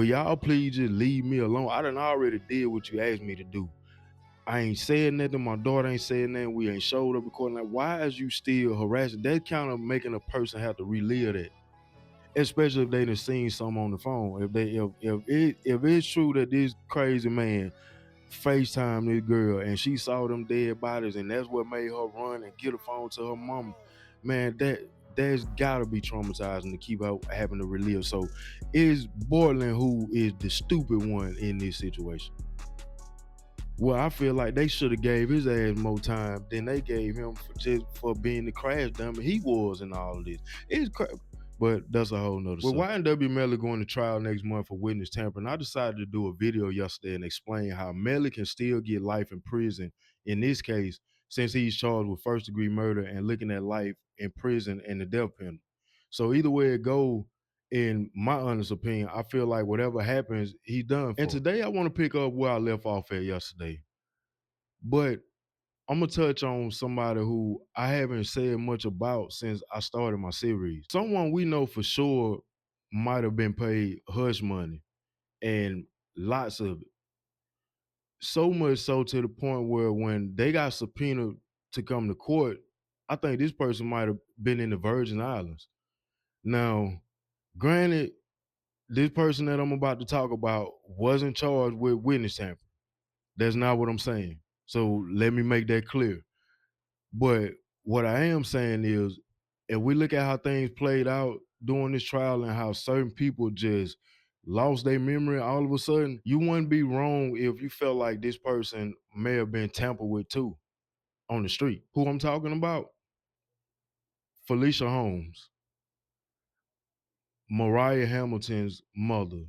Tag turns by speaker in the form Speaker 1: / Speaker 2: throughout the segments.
Speaker 1: But y'all please just leave me alone. I done already did what you asked me to do. I ain't said nothing. My daughter ain't said nothing. We ain't showed up recording. Like, why is you still harassing? That kind of making a person have to relive that. Especially if they done seen something on the phone. If it's true that this crazy man FaceTime this girl and she saw them dead bodies and that's what made her run and get a phone to her mama, man, that's gotta be traumatizing to keep out having to relive. So it's Borland who is the stupid one in this situation. Well, I feel like they should have gave his ass more time than they gave him for being the crash dummy he was in all of this. It's but that's a whole nother subject. With YNW Melly going to trial next month for witness tampering, I decided to do a video yesterday and explain how Melly can still get life in prison in this case, since he's charged with first-degree murder and looking at life in prison and the death penalty. So either way it go, in my honest opinion, I feel like whatever happens, he's done for. And today I want to pick up where I left off at yesterday. But I'm gonna touch on somebody who I haven't said much about since I started my series. Someone we know for sure might have been paid hush money, and lots of it. So much so to the point where when they got subpoenaed to come to court, I think this person might have been in the Virgin Islands. Now, granted, this person that I'm about to talk about wasn't charged with witness tampering. That's not what I'm saying. So let me make that clear. But what I am saying is, if we look at how things played out during this trial and how certain people just lost their memory all of a sudden, you wouldn't be wrong if you felt like this person may have been tampered with too on the street. Who I'm talking about? Felicia Holmes, Mariah Hamilton's mother.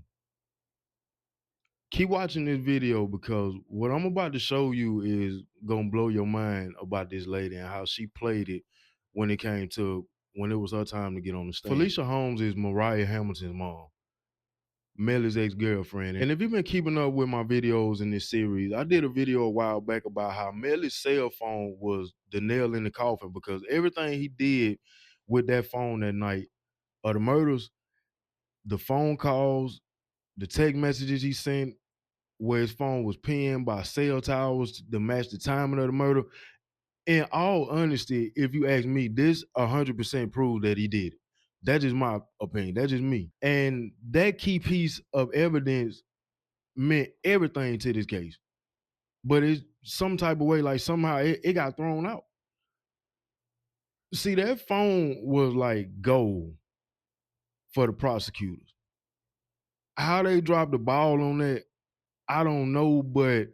Speaker 1: Keep watching this video because what I'm about to show you is gonna blow your mind about this lady and how she played it when it came to when it was her time to get on the stage. Felicia Holmes is Mariah Hamilton's mom, Melly's ex-girlfriend. And if you've been keeping up with my videos in this series, I did a video a while back about how Melly's cell phone was the nail in the coffin because everything he did with that phone that night of the murders, the phone calls, the text messages he sent, where his phone was pinned by cell towers to match the timing of the murder. In all honesty, if you ask me, this 100% proves that he did it. That's just my opinion. That's just me. And that key piece of evidence meant everything to this case. But it's some type of way, like somehow it got thrown out. See, that phone was like gold for the prosecutors. How they dropped the ball on that, I don't know, but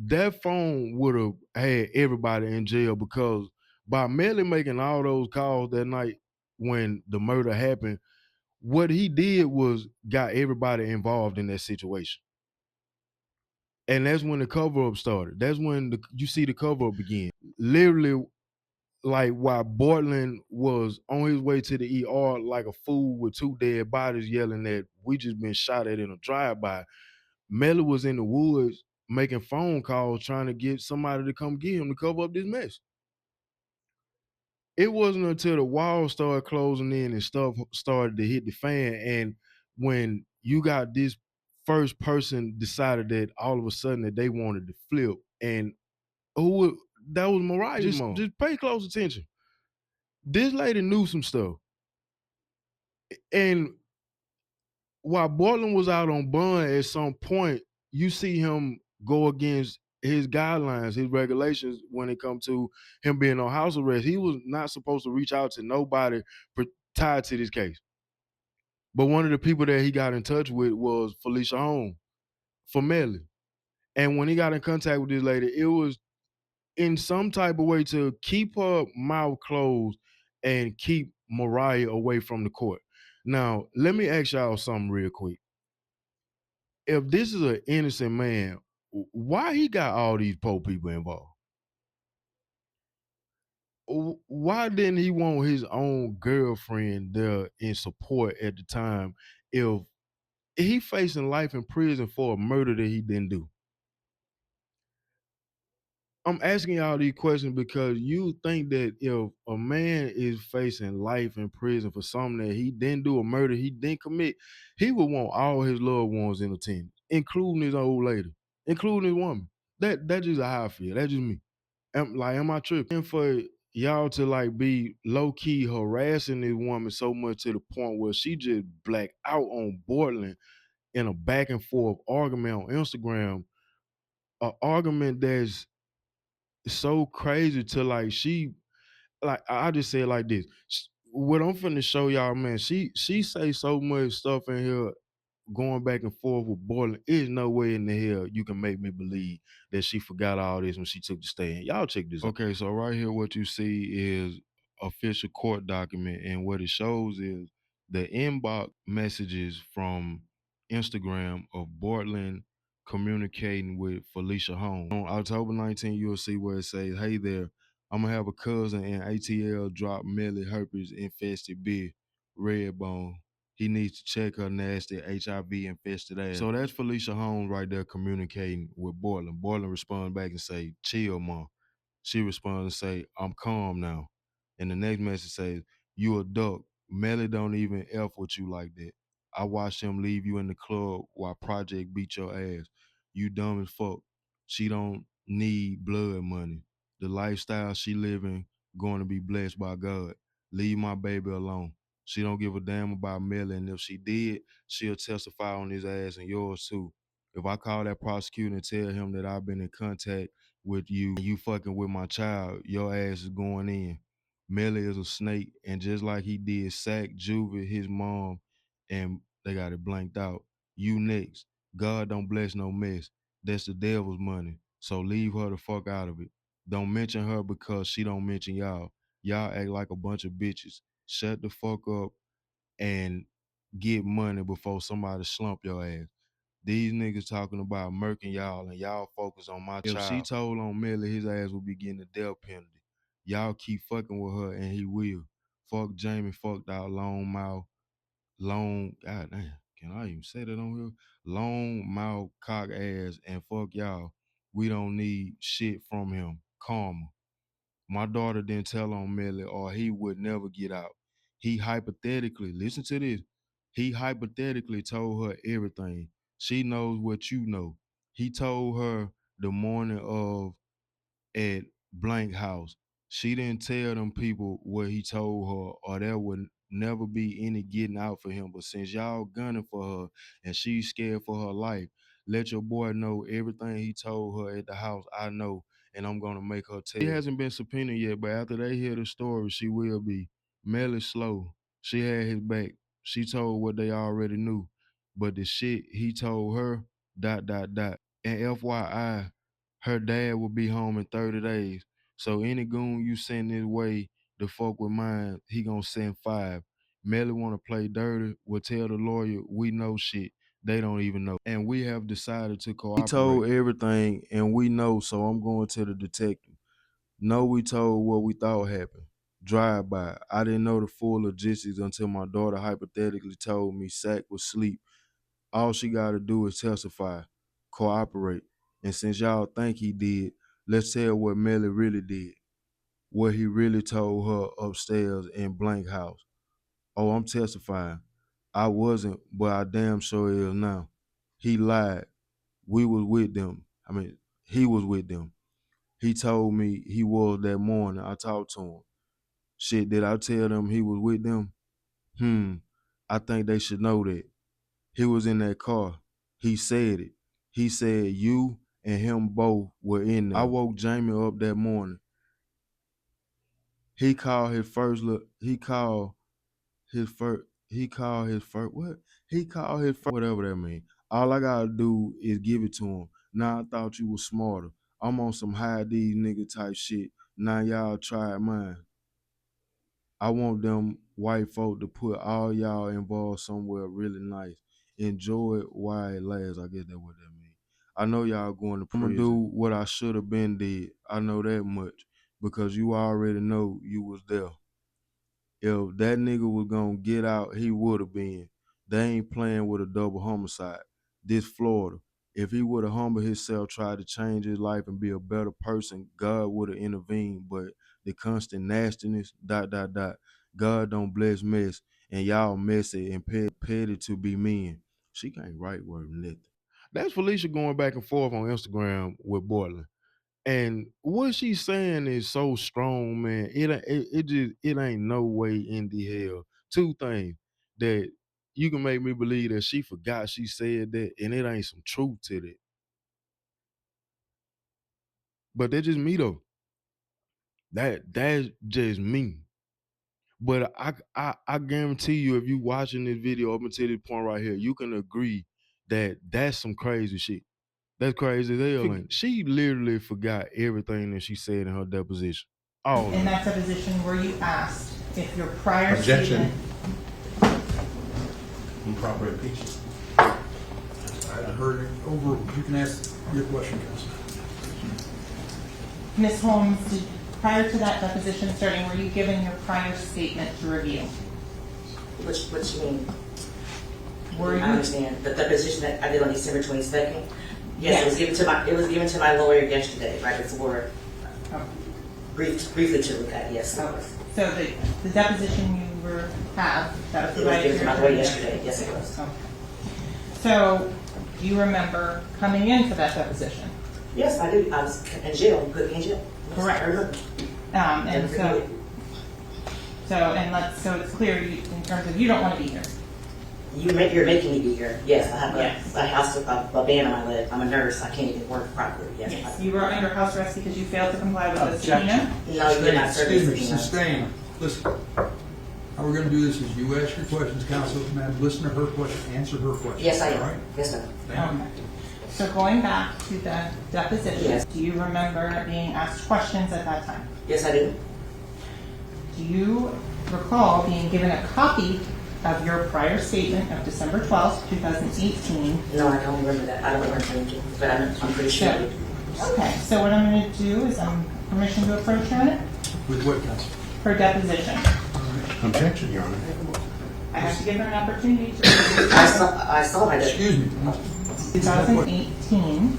Speaker 1: that phone would have had everybody in jail because by Melly making all those calls that night when the murder happened, what he did was got everybody involved in that situation. And that's when the cover-up started. That's when you see the cover-up begin. Literally, like while Borland was on his way to the ER like a fool with two dead bodies yelling that we just been shot at in a drive-by, Melly was in the woods making phone calls trying to get somebody to come get him to cover up this mess. It wasn't until the walls started closing in and stuff started to hit the fan, and when you got this first person decided that all of a sudden that they wanted to flip, and that was Mariah's mom. Just pay close attention. This lady knew some stuff, and while Borland was out on bond, at some point you see him go against his guidelines, his regulations when it comes to him being on house arrest. He was not supposed to reach out to nobody tied to this case. But one of the people that he got in touch with was Felicia Holmes for Melly. And when he got in contact with this lady, it was in some type of way to keep her mouth closed and keep Mariah away from the court. Now, let me ask y'all something real quick. If this is an innocent man, why he got all these poor people involved? Why didn't he want his own girlfriend there in support at the time if he facing life in prison for a murder that he didn't do? I'm asking y'all these questions because you think that if a man is facing life in prison for something that he didn't do, a murder he didn't commit, he would want all his loved ones in attendance, including his old lady, including his woman. That's just how I feel. That's just me. Am I tripping? And for y'all to like be low key harassing this woman so much to the point where she just black out on Portland in a back and forth argument on Instagram, an argument that's so crazy to like she like I just say it like this. What I'm finna show y'all, man, she say so much stuff in here going back and forth with Boiling. There's no way in the hell you can make me believe that she forgot all this when she took the stand. Y'all check this out. Okay, so right here what you see is official court document, and what it shows is the inbox messages from Instagram of Bortland communicating with Felicia Holmes. On October 19th, you'll see where it says, "Hey there, I'm gonna have a cousin in ATL drop Melly herpes infested beer, Redbone. He needs to check her nasty HIV infested ass." So that's Felicia Holmes right there communicating with Borland. Borland responds back and say, "Chill, mom." She responds and say, "I'm calm now." And the next message says, "You a duck. Melly don't even F with you like that. I watched him leave you in the club while Project beat your ass. You dumb as fuck. She don't need blood money. The lifestyle she living going to be blessed by God. Leave my baby alone. She don't give a damn about Melly, and if she did, she'll testify on his ass and yours too. If I call that prosecutor and tell him that I've been in contact with you and you fucking with my child, your ass is going in. Melly is a snake, and just like he did Sack, Juvie, his mom, and they got it blanked out. You next. God don't bless no mess. That's the devil's money. So leave her the fuck out of it. Don't mention her because she don't mention y'all. Y'all act like a bunch of bitches. Shut the fuck up and get money before somebody slump your ass. These niggas talking about murking y'all and y'all focus on my child. If she told on Melly, his ass will be getting the death penalty. Y'all keep fucking with her and he will. Fuck Jamie, fucked out god damn, can I even say that on here? Long mouth cock ass and fuck y'all. We don't need shit from him. Karma. My daughter didn't tell on Melly or he would never get out. He hypothetically, listen to this, he hypothetically told her everything. She knows what you know. He told her the morning of at blank house. She didn't tell them people what he told her, or there would never be any getting out for him. But since y'all gunning for her and she's scared for her life, let your boy know everything he told her at the house. I know, and I'm gonna make her tell. He hasn't been subpoenaed yet, but after they hear the story, she will be. Melly slow. She had his back. She told what they already knew. But the shit he told her, dot, dot, dot. And FYI, her dad will be home in 30 days. So any goon you send his way to fuck with mine, he gonna send 5. Melly wanna play dirty, will tell the lawyer we know shit they don't even know. And we have decided to cooperate. He told everything and we know, so I'm going to the detective. No, we told what we thought happened. Drive by. I didn't know the full logistics until my daughter hypothetically told me Sack was asleep. All she got to do is testify, cooperate. And since y'all think he did, let's tell what Melly really did. What he really told her upstairs in blank house. Oh, I'm testifying. I wasn't, but I damn sure is now. He lied. We was with them. He was with them. He told me he was that morning. I talked to him. Shit, did I tell them he was with them? I think they should know that. He was in that car. He said it. He said you and him both were in there. I woke Jamie up that morning. He called his first look. He called his first. He called his first. What? He called his first. Whatever that means. All I gotta do is give it to him. Now I thought you was smarter. I'm on some high these nigga type shit. Now y'all try mine. I want them white folk to put all y'all involved somewhere really nice. Enjoy it while it lasts. I guess that's what that means. I know y'all going to prison. I'm gonna do what I should have been did. I know that much because you already know you was there. If that nigga was gonna get out, he would have been. They ain't playing with a double homicide. This Florida. If he would have humbled himself, tried to change his life and be a better person, God would have intervened. But the constant nastiness, ... God don't bless mess, and y'all messy and petty to be men. She can't write worth nothing. That's Felicia going back and forth on Instagram with Bortland. And what she's saying is so strong, man. It ain't no way in the hell. Two things that you can make me believe that she forgot she said that, and it ain't some truth to that. But that's just me though. That's just me. But I guarantee you, if you watching this video up until this point right here, you can agree that that's some crazy shit. That's crazy as hell. And she literally forgot everything that she said in her deposition. All
Speaker 2: In
Speaker 1: of
Speaker 2: that
Speaker 1: it.
Speaker 2: deposition, were you asked if your prior
Speaker 3: Objection.
Speaker 2: statement...
Speaker 3: Improper impeachment.
Speaker 4: I heard it over. You can ask your question, Counsel.
Speaker 2: Ms. Holmes, prior to that deposition starting, were you given your prior statement to review?
Speaker 5: What you mean?
Speaker 2: Were you?
Speaker 5: I understand. The deposition that I did on December 22nd? Yes,
Speaker 2: Yes.
Speaker 5: It was given to my lawyer yesterday, right before,
Speaker 2: Oh.
Speaker 5: briefly to look at, yes.
Speaker 2: Oh. So the deposition you that was
Speaker 5: It was
Speaker 2: provided
Speaker 5: given to my
Speaker 2: to
Speaker 5: lawyer
Speaker 2: you
Speaker 5: yesterday, yes it was.
Speaker 2: Okay. So do you remember coming in for that deposition?
Speaker 5: Yes, I do. I was in jail, put me in jail. Yes,
Speaker 2: Correct.
Speaker 5: I remember.
Speaker 2: And so it's clear in terms of you don't want to be here.
Speaker 5: You're making me be here. Yes, I have
Speaker 2: Yes.
Speaker 5: a house, a band on my leg. I'm a nurse. I can't even work properly. Yes.
Speaker 2: Yes. You were under house arrest because you failed to comply with the
Speaker 4: Objection.
Speaker 2: subpoena?
Speaker 5: No, you did not serve me
Speaker 4: Excuse me,
Speaker 5: subpoena.
Speaker 4: sustain. Listen. How we're going to do this is you ask your questions, Counsel, ma'am, listen to her question, answer her question.
Speaker 5: Yes, I
Speaker 4: All
Speaker 5: am.
Speaker 4: right?
Speaker 5: Yes, sir.
Speaker 4: Thank you.
Speaker 2: Okay. So going back to the deposition,
Speaker 5: Yes.
Speaker 2: do you remember being asked questions at that time?
Speaker 5: Yes, I do.
Speaker 2: Do you recall being given a copy of your prior statement of December 12th, 2018?
Speaker 5: No, I don't remember that. I don't remember thinking, but I'm pretty sure I do.
Speaker 2: Okay, so what I'm going to do is permission to approach her on it?
Speaker 4: With what, Counsel?
Speaker 2: Her deposition.
Speaker 3: Objection, Your Honor.
Speaker 2: I have to give her an opportunity to
Speaker 5: I saw my
Speaker 4: Excuse me.
Speaker 2: 2018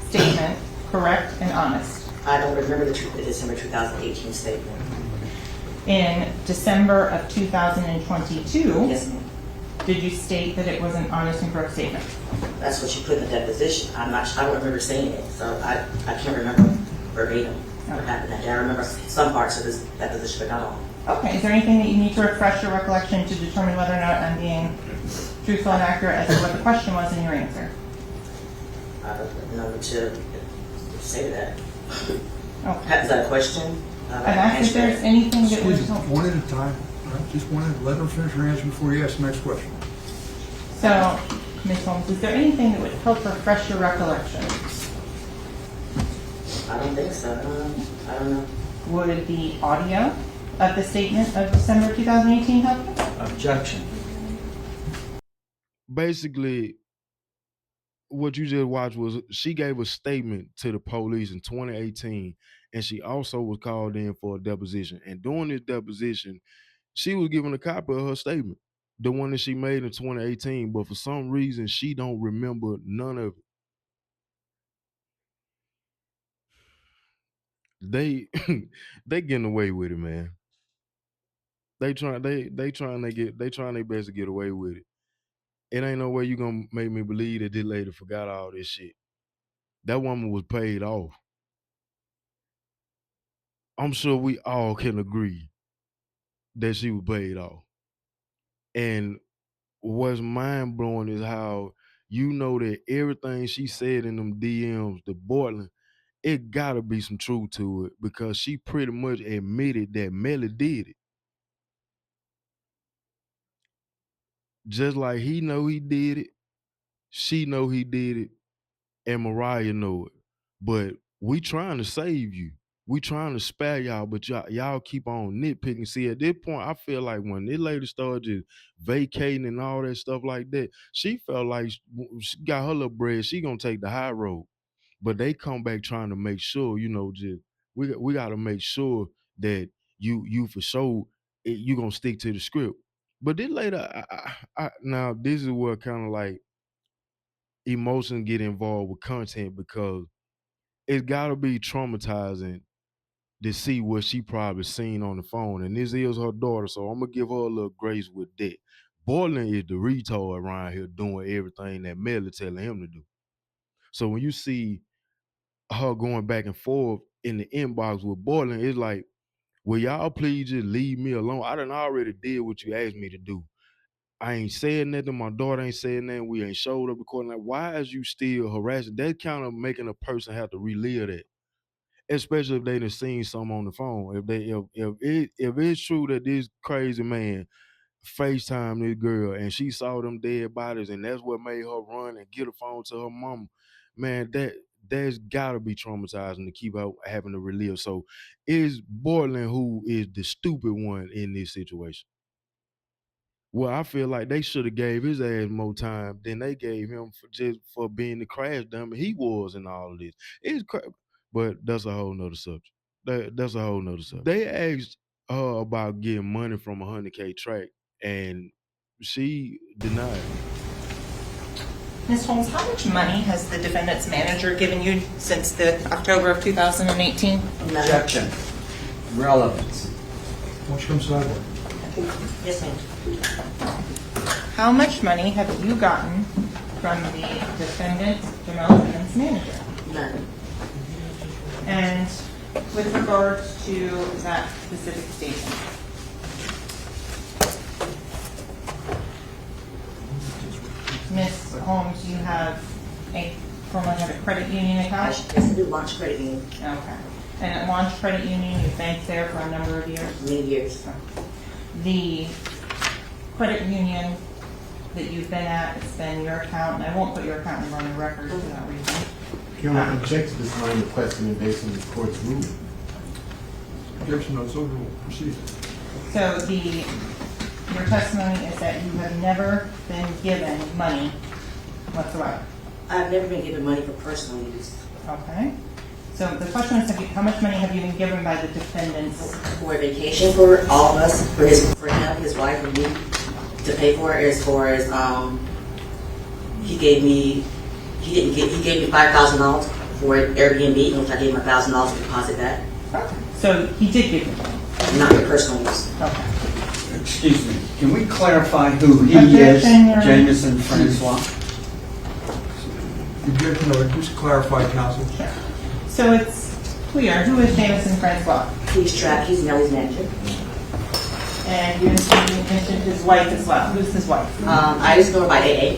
Speaker 2: statement, correct and honest.
Speaker 5: I don't remember the December 2018 statement.
Speaker 2: In December of 2022,
Speaker 5: Yes, ma'am.
Speaker 2: did you state that it was an honest and correct statement?
Speaker 5: That's what you put in the deposition. I don't remember saying it, so I can't remember verbatim what happened that day. I remember some parts of this deposition, but not all.
Speaker 2: Okay, is there anything that you need to refresh your recollection to determine whether or not I'm being truthful and accurate as to what the question was in your answer?
Speaker 5: I don't know to say that.
Speaker 2: Okay.
Speaker 5: Is that a question?
Speaker 2: I've asked if there's anything that
Speaker 4: Excuse
Speaker 2: was
Speaker 4: me,
Speaker 2: helpful.
Speaker 4: one at a time. All right? Just one at a let her finish her answer before you ask the next question.
Speaker 2: So, Ms. Holmes, is there anything that would help refresh your recollection?
Speaker 5: I don't think so. I don't know.
Speaker 2: Would the audio of the statement of December 2018 help you?
Speaker 4: Objection.
Speaker 1: Basically, what you just watched was she gave a statement to the police in 2018, and she also was called in for a deposition. And during this deposition, she was given a copy of her statement, the one that she made in 2018. But for some reason, she don't remember none of it. They they getting away with it, man. They trying their best to get away with it. It ain't no way you gonna make me believe that this lady forgot all this shit. That woman was paid off. I'm sure we all can agree that she was paid off. And what's mind blowing is how you know that everything she said in them DMs to Portland, it gotta be some truth to it because she pretty much admitted that Melly did it. Just like he know he did it, she know he did it, and Mariah know it. But we trying to save you. We trying to spare y'all, but y'all keep on nitpicking. See, at this point, I feel like when this lady started just vacating and all that stuff like that, she felt like she got her little bread. She gonna take the high road. But they come back trying to make sure, just we got to make sure that you for sure you gonna stick to the script. But then later, now this is what kind of like emotions get involved with content because it's gotta be traumatizing to see what she probably seen on the phone. And this is her daughter, so I'm gonna give her a little grace with that. Borland is the retard around here doing everything that Melly telling him to do. So when you see her going back and forth in the inbox with Borland, it's like, will y'all please just leave me alone? I done already did what you asked me to do. I ain't said nothing. My daughter ain't said nothing. We ain't showed up recording. Like, why is you still harassing? That kind of making a person have to relive that, especially if they done seen something on the phone. If it's true that this crazy man FaceTime this girl and she saw them dead bodies and that's what made her run and get a phone to her mama, man, that's gotta be traumatizing to keep out having to relive. So it's Borland who is the stupid one in this situation. Well, I feel like they should have gave his ass more time than they gave him for being the crash dummy he was in all of this. But that's a whole nother subject. That's a whole nother subject. They asked her about getting money from a 100K track, and she denied.
Speaker 2: Ms. Holmes, how much money has the defendant's manager given you since the October of 2018?
Speaker 6: Objection. Relevance.
Speaker 4: Why don't you come sidewalk?
Speaker 5: Yes, ma'am.
Speaker 2: How much money have you gotten from the defendant, Deposition's manager?
Speaker 5: None.
Speaker 2: And with regards to that specific statement, Ms. Holmes, you formerly had a credit union
Speaker 5: I
Speaker 2: account?
Speaker 5: should do launch credit union
Speaker 2: Okay. And at Launch Credit Union, you banked there for a number of years?
Speaker 5: many years.
Speaker 2: The credit union that you've been at, it's been your account, and I won't put your account number on the record for that reason.
Speaker 3: Your Honor, I object to this line of questioning based on the court's ruling.
Speaker 4: Objection, no, it's overruled. Proceed.
Speaker 2: So your testimony is that you have never been given money whatsoever.
Speaker 5: I've never been given money for personal use.
Speaker 2: Okay. So the question is, how much money have you been given by the defendants?
Speaker 5: For a vacation for all of us, for him, his wife, and me to pay for it. As far as he gave me $5,000 for Airbnb, which I gave him $1,000 to deposit that.
Speaker 2: Okay. So he did give you money.
Speaker 5: Not for personal use.
Speaker 2: Okay.
Speaker 6: Excuse me. Can we clarify who he is,
Speaker 2: Objection, Your Honor.
Speaker 6: Jameson Francois?
Speaker 4: Objection, no, just clarify, counsel.
Speaker 2: Sure. So it's clear, who is Jameson Francois?
Speaker 5: He's Nelly's manager.
Speaker 2: And you mentioned his wife as well. Who's his wife?
Speaker 5: I used to know her by AA.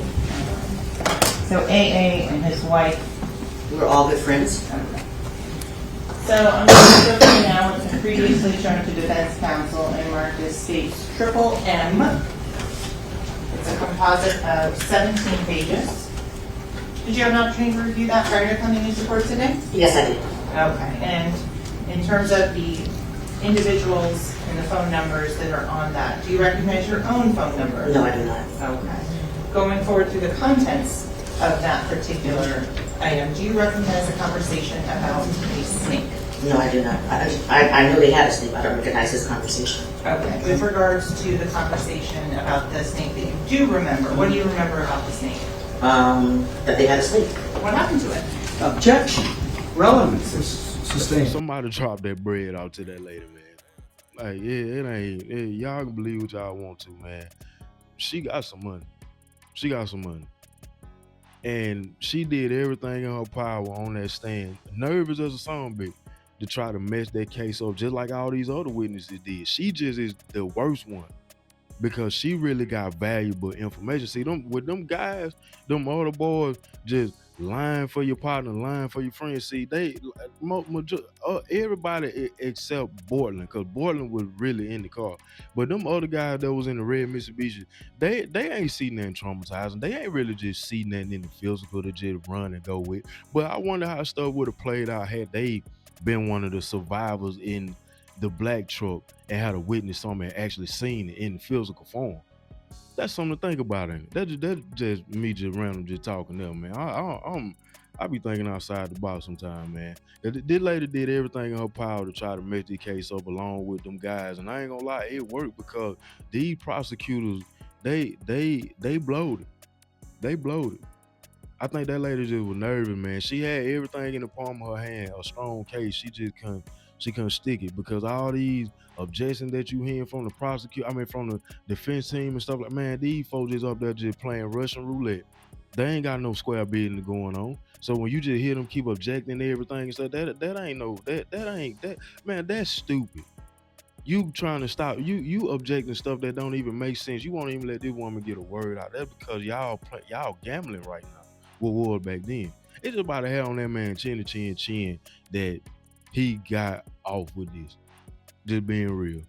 Speaker 2: So AA and his wife.
Speaker 5: We were all good friends.
Speaker 2: Okay. So I'm going to go through now what's been previously shown to defense counsel and marked as states triple M. It's a composite of 17 pages. Did you have an opportunity to review that prior to coming into court today?
Speaker 5: Yes, I did.
Speaker 2: Okay. And in terms of the individuals and the phone numbers that are on that, do you recognize your own phone number?
Speaker 5: No, I do not.
Speaker 2: Okay. Going forward through the contents of that particular item, do you recognize a conversation about a snake?
Speaker 5: No, I do not. I know they had a snake. I don't recognize this conversation.
Speaker 2: Okay. With regards to the conversation about the snake that you do remember, what do you remember about the snake?
Speaker 5: That they had a snake.
Speaker 2: What happened to it?
Speaker 6: Objection. Relevance.
Speaker 4: Sustained.
Speaker 1: Somebody drop that bread out to that lady, man. Like, yeah, it ain't. Y'all can believe what y'all want to, man. She got some money. She got some money. And she did everything in her power on that stand, nervous as a song bitch, to try to mess that case up, just like all these other witnesses did. She just is the worst one because she really got valuable information. See, with them guys, them other boys just lying for your partner, lying for your friends. See, everybody except Borland, because Borland was really in the car. But them other guys that was in the red Mitsubishi, they ain't seen nothing traumatizing. They ain't really just seen nothing in the physical to just run and go with. But I wonder how stuff would have played out had they been one of the survivors in the black truck and had a witness something and actually seen it in the physical form. That's something to think about, ain't it? That's just me just random just talking there, man. I be thinking outside the box sometimes, man. This lady did everything in her power to try to mess the case up along with them guys, and I ain't gonna lie, it worked because these prosecutors, they blowed it. They blowed it. I think that lady just was nervous, man. She had everything in the palm of her hand, a strong case. She couldn't stick it because all these objections that you hearing from the from the defense team and stuff like, man, these folks just up there just playing Russian roulette. They ain't got no square bidding going on. So when you just hear them keep objecting to everything and stuff, that ain't no that ain't that man, that's stupid. You trying to stop you objecting stuff that don't even make sense. You won't even let this woman get a word out. That's because y'all gambling right now. What was back then? It's just about to have on that man chin to chin that he got off with this. Just being real.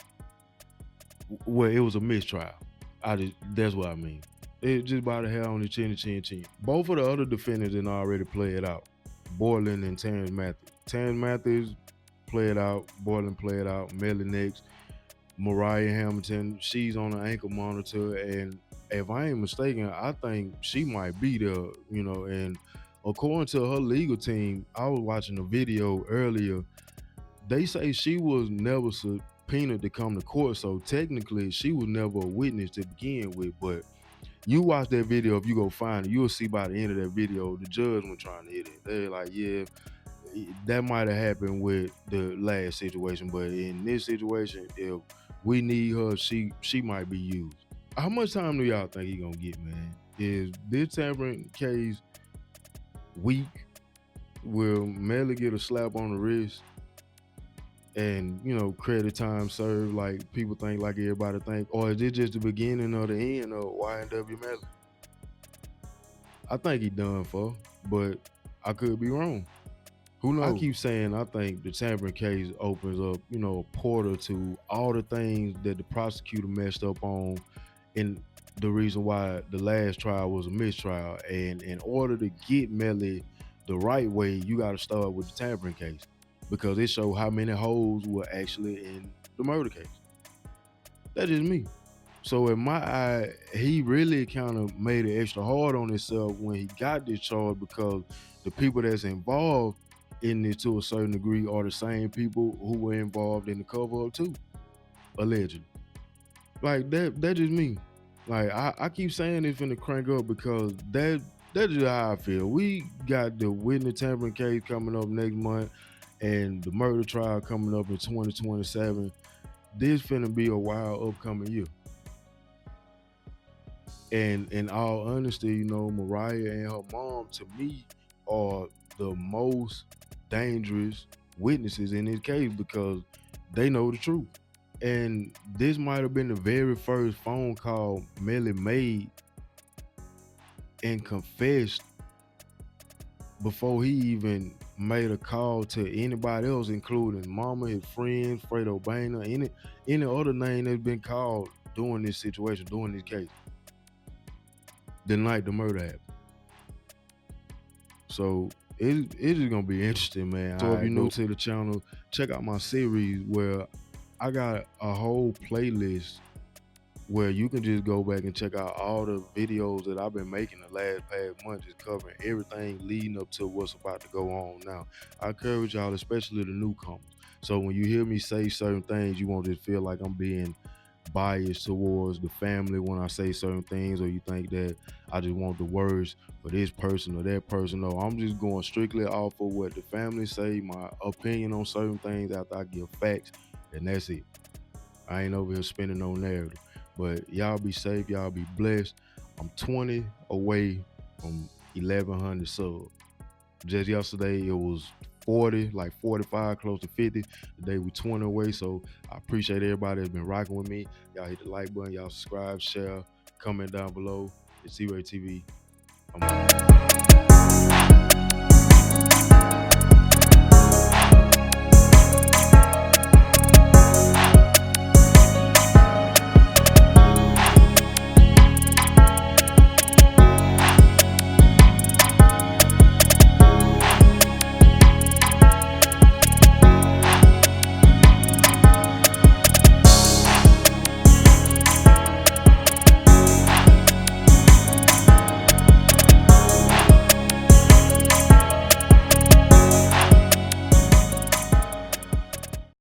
Speaker 1: Well, it was a mistrial. That's what I mean. It just about to have on the chin to chin. Both of the other defendants didn't already play it out. Borland and Terrence Matthews. Terrence Matthews play it out. Borland play it out. Melly next. Mariah Hamilton, she's on the ankle monitor, and if I ain't mistaken, I think she might be there, and according to her legal team, I was watching a video earlier, they say she was never subpoenaed to come to court, so technically she was never a witness to begin with, but you watch that video, if you go find it, you'll see by the end of that video, the judge was trying to hit it. They're like, yeah, that might have happened with the last situation, but in this situation, if we need her, she might be used. How much time do y'all think he gonna get, man? Is this tampering case weak? Will Melly get a slap on the wrist and credit time served like people think, like everybody think, or is it just the beginning or the end of YNW Melly? I think he done for, but I could be wrong. Who knows? I keep saying I think the tampering case opens up, a portal to all the things that the prosecutor messed up on, and the reason why the last trial was a mistrial. And in order to get Melly the right way, you got to start with the tampering case because it shows how many holes were actually in the murder case. That's just me. So in my eye, he really kind of made it extra hard on himself when he got this charge because the people that's involved in this to a certain degree are the same people who were involved in the cover-up too, allegedly. Like that just me. Like I keep saying this finna crank up because that's just how I feel. We got the Whitney tampering case coming up next month and the murder trial coming up in 2027. This finna be a wild upcoming year. And in all honesty, Mariah and her mom to me are the most dangerous witnesses in this case because they know the truth. And this might have been the very first phone call Melly made and confessed before he even made a call to anybody else, including mama, his friends, Fredo Bainer, any other name that's been called during this situation, during this case, the night the murder happened. So it is gonna be interesting, man. So if you're new to the channel, check out my series where I got a whole playlist where you can just go back and check out all the videos that I've been making the past month, just covering everything leading up to what's about to go on now. I encourage y'all, especially the newcomers. So when you hear me say certain things, you won't just feel like I'm being biased towards the family when I say certain things, or you think that I just want the words for this person or that person. No, I'm just going strictly off of what the family say, my opinion on certain things after I give facts, and that's it. I ain't over here spinning no narrative. But y'all be safe, y'all be blessed. I'm 20 away from 1,100 subs. Just yesterday it was 40, like 45, close to 50. Today we 20 away, so I appreciate everybody that's been rocking with me. Y'all hit the like button, y'all subscribe, share, comment down below. It's T-RaeTv. I'm out.